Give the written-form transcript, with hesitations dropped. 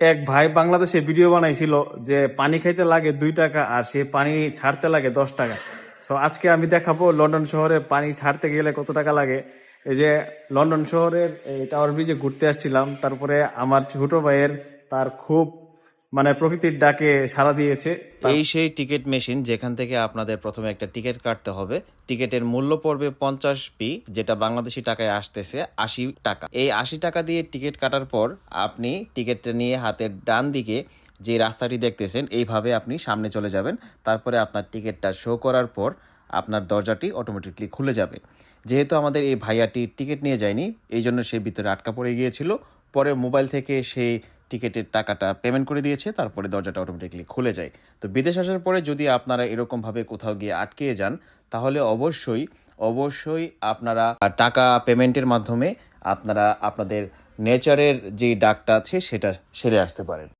এক ভাই বাংলাদেশে ভিডিও বানাইছিল যে পানি খাইতে লাগে 2 টাকা আর সে পানি ছাড়তে লাগে 10 টাকা। তো আজকে আমি দেখাবো লন্ডন শহরে পানি ছাড়তে গেলে কত টাকা লাগে। এই যে লন্ডন শহরের এই টাওয়ার ব্রিজে ঘুরতে আসছিলাম, তারপরে আমার ছোট ভাইয়ের তার খুব প্রকৃতির ডাকে সাড়া দিয়েছে। এই সেই টিকিট মেশিন যেখান থেকে আপনাদের প্রথমে একটা টিকিট কাটতে হবে। টিকিটের মূল্য পড়বে 50p, যেটা বাংলাদেশি টাকায় আসতেছে 80 টাকা। এই 80 টাকা দিয়ে টিকিট কাটার পর আপনি টিকিটটা নিয়ে হাতের ডান দিকে যে রাস্তাটি দেখতেছেন এইভাবে আপনি সামনে চলে যাবেন। তারপরে আপনার টিকিটটা শো করার পর আপনার দরজাটি অটোমেটিকলি খুলে যাবে। যেহেতু আমাদের এই ভাইয়াটি টিকিট নিয়ে যায়নি, এই জন্য সে ভিতরে আটকা পড়ে গিয়েছিল। পরে মোবাইল থেকে সেই টিকিটের টাকাটা পেমেন্ট করে দিয়েছে, তারপরে দরজাটা অটোমেটিকলি খুলে যায়। তো বিদেশ আসার পরে যদি আপনারা এরকমভাবে কোথাও গিয়ে আটকে যান, তাহলে অবশ্যই আপনারা টাকা পেমেন্টের মাধ্যমে আপনারা আপনাদের নেচারের যে ডাকটা আছে সেটা সেরে আসতে পারেন।